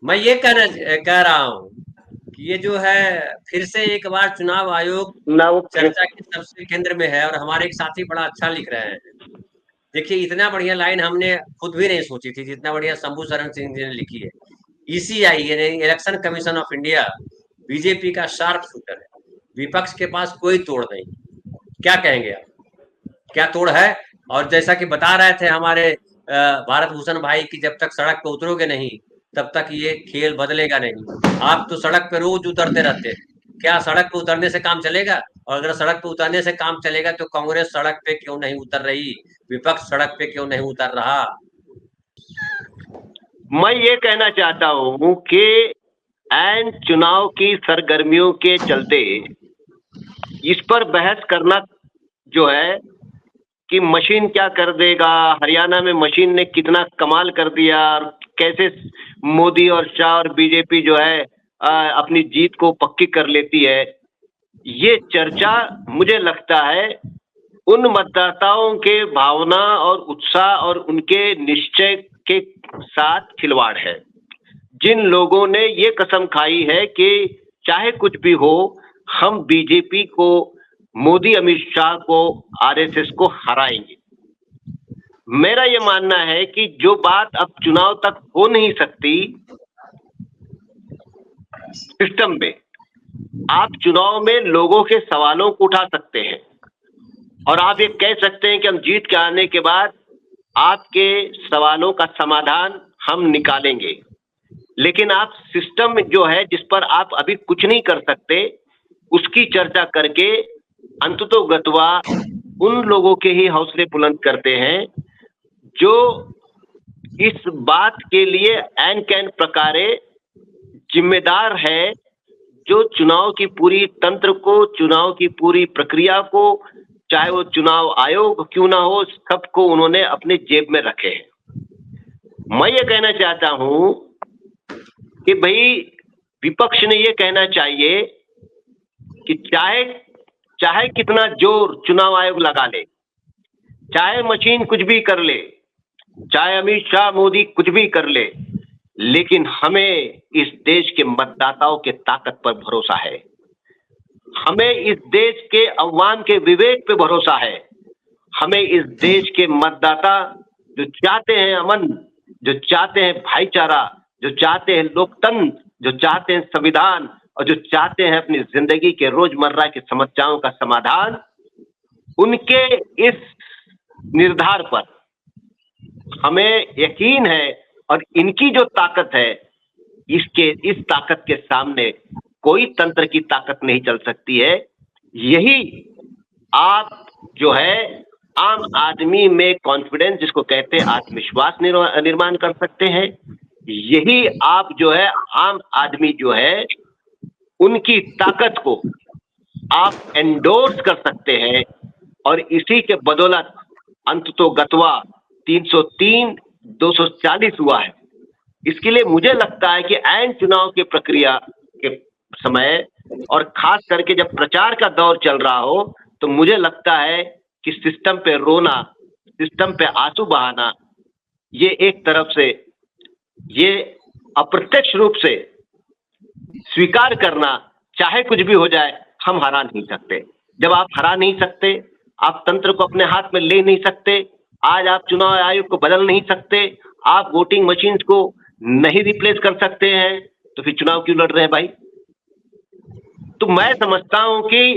मैं ये कह रहा हूँ कि ये जो है फिर से एक बार चुनाव आयोग ना वो चर्चा के सबसे केंद्र में है, और हमारे एक साथी बड़ा अच्छा लिख रहे हैं। देखिए, इतना बढ़िया लाइन हमने खुद भी नहीं सोची थी जितना बढ़िया शंभू शरण सिंह जी ने लिखी है। ईसीआई यानी election commission of India BJP का शार्प शूटर है, विपक्ष के पास कोई तोड़ नहीं। क्या कहेंगे आप, क्या तोड़ है? और जैसा कि बता रहे थे हमारे भारत भूषण भाई की, जब तक सड़क पे उतरोगे नहीं तब तक ये खेल बदलेगा नहीं। आप तो सड़क पे रोज उतरते रहते हैं, क्या सड़क पे उतरने से काम चलेगा? और अगर सड़क पे उतरने से काम चलेगा तो कांग्रेस सड़क पे क्यों नहीं उतर रही, विपक्ष सड़क पे क्यों नहीं उतर रहा? मैं ये कहना चाहता हूं कि ऐन चुनाव की सरगर्मियों के चलते इस पर बहस करना जो है कि मशीन क्या कर देगा, हरियाणा में मशीन ने कितना कमाल कर दिया, और कैसे मोदी और शाह और बीजेपी जो है अपनी जीत को पक्की कर लेती है, ये चर्चा मुझे लगता है उन मतदाताओं के भावना और उत्साह और उनके निश्चय के साथ खिलवाड़ है। जिन लोगों ने ये कसम खाई है कि चाहे कुछ भी हो, हम बीजेपी को, मोदी अमित शाह को, आरएसएस को हराएंगे। मेरा ये मानना है कि जो बात अब चुनाव तक हो नहीं सकती सिस्टम में, आप चुनाव में लोगों के सवालों को उठा सकते हैं और आप ये कह सकते हैं कि हम जीत के आने के बाद आपके सवालों का समाधान हम निकालेंगे। लेकिन आप सिस्टम जो है जिस पर आप अभी कुछ नहीं कर सकते, उसकी चर्चा करके अंततोगत्वा उन लोगों के ही हौसले बुलंद करते हैं जो इस बात के लिए ऐन कैन प्रकारे जिम्मेदार है, जो चुनाव की पूरी तंत्र को, चुनाव की पूरी प्रक्रिया को, चाहे वो चुनाव आयोग क्यों ना हो, सबको उन्होंने अपने जेब में रखे हैं। मैं ये कहना चाहता हूं कि भाई विपक्ष ने ये कहना चाहिए कि चाहे चाहे कितना जोर चुनाव आयोग लगा ले, चाहे मशीन कुछ भी कर ले, चाहे अमित शाह मोदी कुछ भी कर ले, लेकिन हमें इस देश के मतदाताओं के ताकत पर भरोसा है, हमें इस देश के अवाम के विवेक पे भरोसा है, हमें इस देश के मतदाता जो चाहते हैं अमन, जो चाहते हैं भाईचारा, जो चाहते हैं लोकतंत्र, जो चाहते हैं संविधान, और जो चाहते हैं अपनी जिंदगी के रोजमर्रा की समस्याओं का समाधान, उनके इस निर्धार पर हमें यकीन है। और इनकी जो ताकत है, इस ताकत के सामने कोई तंत्र की ताकत नहीं चल सकती है। यही आप जो है आम आदमी में कॉन्फिडेंस, जिसको कहते हैं आत्मविश्वास, निर्माण कर सकते हैं। यही आप जो है आम आदमी जो है उनकी ताकत को आप एंडोर्स कर सकते हैं, और इसी के बदौलत अंततोगत्वा 303 240 हुआ है। इसके लिए मुझे लगता है कि ऐन चुनाव की प्रक्रिया के समय, और खास करके जब प्रचार का दौर चल रहा हो, तो मुझे लगता है कि सिस्टम पे रोना, सिस्टम पे आंसू बहाना, ये एक तरफ से ये अप्रत्यक्ष रूप से स्वीकार करना, चाहे कुछ भी हो जाए हम हरा नहीं सकते। जब आप हरा नहीं सकते, आप तंत्र को अपने हाथ में ले नहीं सकते, आज आप चुनाव आयोग को बदल नहीं सकते, आप वोटिंग मशीन को नहीं रिप्लेस कर सकते हैं, तो फिर चुनाव क्यों लड़ रहे हैं भाई? तो मैं समझता हूं कि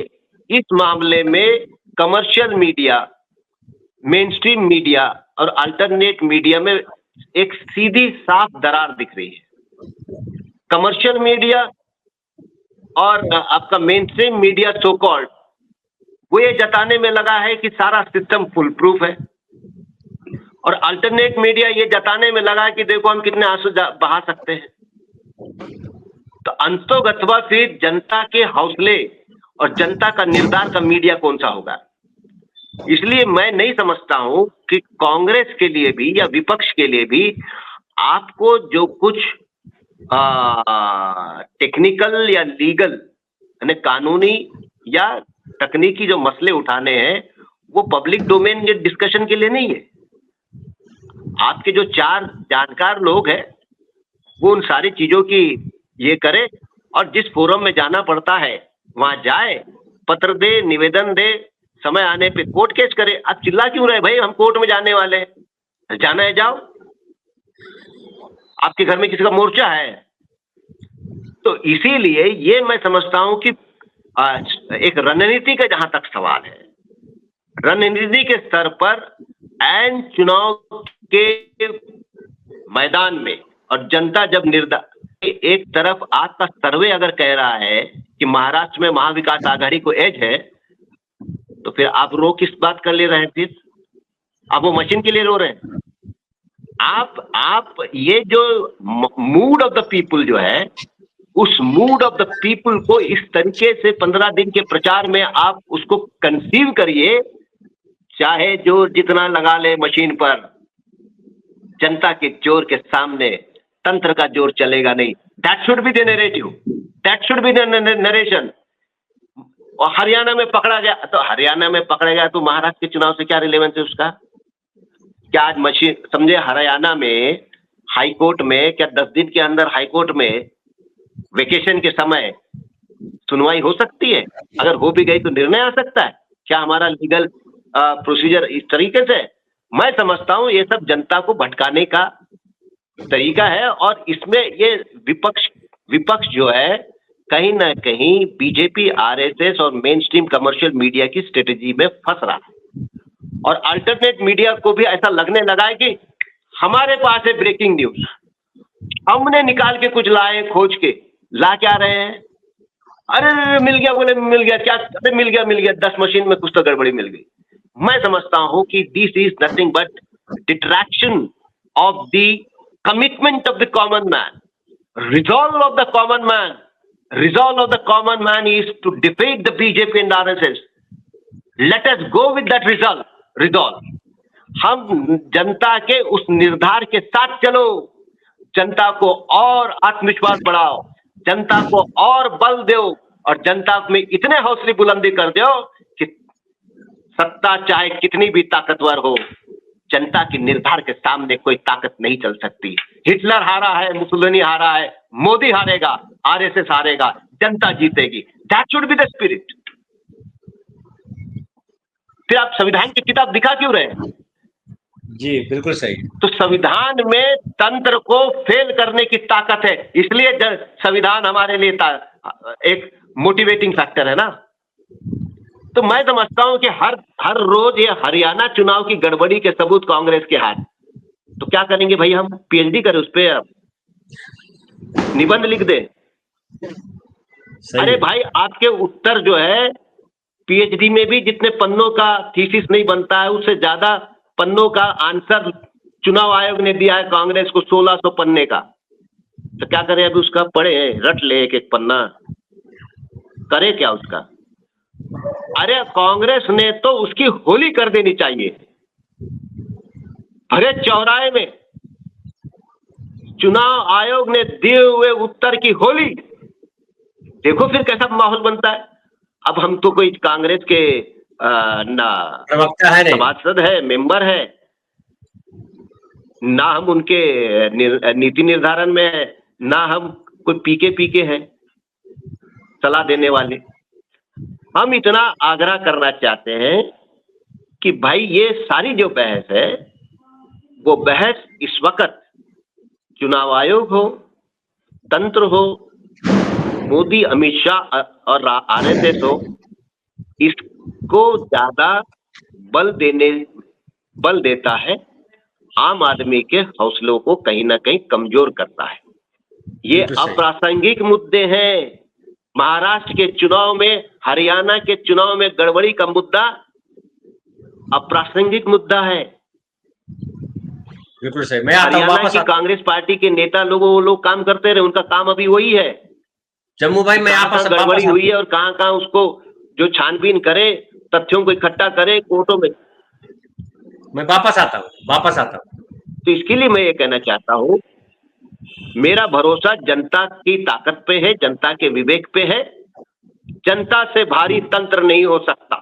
इस मामले में commercial media, main stream media और अल्टरनेट मीडिया में एक सीधी साफ दरार दिख रही है। कमर्शियल मीडिया और आपका main stream media so called, वो ये जताने में लगा है कि सारा सिस्टम फुल प्रूफ है, और अल्टरनेट मीडिया ये जताने में लगा है कि देखो हम कितने आंसू बहा सकते हैं। तो अंतोगत्वा फिर जनता के हौसले और जनता का निर्धार का मीडिया कौन सा होगा? इसलिए मैं नहीं समझता हूं कि कांग्रेस के लिए भी या विपक्ष के लिए भी आपको जो कुछ टेक्निकल या लीगल यानी कानूनी या तकनीकी जो मसले उठाने हैं, वो पब्लिक डोमेन के डिस्कशन के लिए नहीं है। आपके जो चार जानकार लोग हैं, वो उन सारी चीजों की ये करे और जिस फोरम में जाना पड़ता है वहां जाए, पत्र दे, निवेदन दे, समय आने पे कोर्ट केस करे। आप चिल्ला क्यों रहे भाई, हम कोर्ट में जाने वाले हैं, जाना है जाओ। आपके घर में किसी का मोर्चा है? तो इसीलिए ये मैं समझता हूं कि एक रणनीति का जहां तक सवाल है, रणनीति के स्तर पर ऐन चुनाव के मैदान में और जनता जब एक तरफ आपका सर्वे अगर कह रहा है कि महाराष्ट्र में महाविकास आघाड़ी को एज है, तो फिर आप रो किस बात कर ले रहे हैं? फिर आप वो मशीन के लिए रो रहे हैं? आप ये जो मूड ऑफ द पीपल जो है, उस मूड ऑफ द पीपल को इस तरीके से 15 दिन के प्रचार में आप उसको कंसीव करिए, चाहे जो जितना लगा ले मशीन पर, जनता के जोर के सामने तंत्र का जोर चलेगा नहीं। That should be the narrative, that should be the narration. और हरियाणा में पकड़ा गया तो हरियाणा में पकड़ा गया, तो महाराष्ट्र के चुनाव से क्या रिलेवेंस है उसका? क्या आज मशीन समझे हरियाणा में हाईकोर्ट में क्या 10 दिन के अंदर हाईकोर्ट में वेकेशन के समय सुनवाई हो सकती है? अगर हो भी गई तो निर्णय आ सकता है? क्या हमारा लीगल प्रोसीजर इस तरीके से? मैं समझता हूं ये सब जनता को भटकाने का तरीका है और इसमें ये विपक्ष जो है कहीं ना कहीं बीजेपी, आरएसएस और मेन स्ट्रीम कमर्शियल मीडिया की स्ट्रेटेजी में फंस रहा है। और अल्टरनेट मीडिया को भी ऐसा लगने लगा है कि हमारे पास है ब्रेकिंग न्यूज, हमने निकाल के कुछ लाए, खोज के ला क्या रहे हैं? अरे मिल गया, बोले मिल गया क्या? अरे मिल गया 10 मशीन में कुछ तो गड़बड़ी मिल गई। मैं समझता हूं कि this is nothing but detraction of the commitment of the common man, resolve of the common man. Resolve of the common man is to defeat the BJP and RSS. Let us go with that resolve. हम जनता के उस निर्धार के साथ चलो, जनता को और आत्मविश्वास बढ़ाओ, जनता को और बल दो और जनता में इतने हौसले बुलंदी कर दो कि सत्ता चाहे कितनी भी ताकतवर हो, जनता के निर्धार के सामने कोई ताकत नहीं चल सकती। हिटलर हारा है, मुसोलिनी हारा है, मोदी हारेगा, आरएसएस हारेगा, जनता जीतेगी। That should be the spirit. फिर आप संविधान की किताब दिखा क्यों रहे हैं? जी बिल्कुल सही। तो संविधान में तंत्र को फेल करने की ताकत है, इसलिए संविधान हमारे लिए एक मोटिवेटिंग फैक्टर है ना। तो मैं समझता हूं कि हर रोज ये हरियाणा चुनाव की गड़बड़ी के सबूत कांग्रेस के हाथ। तो क्या करेंगे भाई, हम पीएचडी करें उस पर, निबंध लिख दें? अरे भाई आपके उत्तर जो है पीएचडी में भी जितने पन्नों का थीसिस नहीं बनता है, उससे ज्यादा पन्नों का आंसर चुनाव आयोग ने दिया है कांग्रेस को, 1600 पन्ने का। तो क्या करें अभी उसका? पढ़े, रट ले एक एक पन्ना, करे क्या उसका? अरे कांग्रेस ने तो उसकी होली कर देनी चाहिए। अरे चौराहे में चुनाव आयोग ने दिए हुए उत्तर की होली, देखो फिर कैसा माहौल बनता है। अब हम तो कोई कांग्रेस के ना प्रवक्ता है, सभासद है, मेंबर है, ना हम उनके नीति निर्धारण में है, ना हम कोई पीके हैं सलाह देने वाले। हम इतना आग्रह करना चाहते हैं कि भाई ये सारी जो बहस है, वो बहस इस वक्त चुनाव आयोग हो, तंत्र हो, मोदी, अमित शाह और आरएसएस हो, इसको ज्यादा बल देता है, आम आदमी के हौसलों को कहीं ना कहीं कमजोर करता है। ये अप्रासंगिक मुद्दे हैं। महाराष्ट्र के चुनाव में, हरियाणा के चुनाव में गड़बड़ी का मुद्दा अप्रासंगिक मुद्दा है। बिल्कुल सही। मैं आता हूं, हरियाणा की कांग्रेस पार्टी के नेता वो लोग काम करते रहे, उनका काम अभी वही है। जम्मू भाई मैं आपस गड़बड़ी हुई है और कहां उसको जो छानबीन करे, तथ्यों को इकट्ठा करे कोर्टों में। मैं वापस आता हूं। तो इसके लिए मैं ये कहना चाहता हूं, मेरा भरोसा जनता की ताकत पे है, जनता के विवेक पे है। जनता से भारी तंत्र नहीं हो सकता।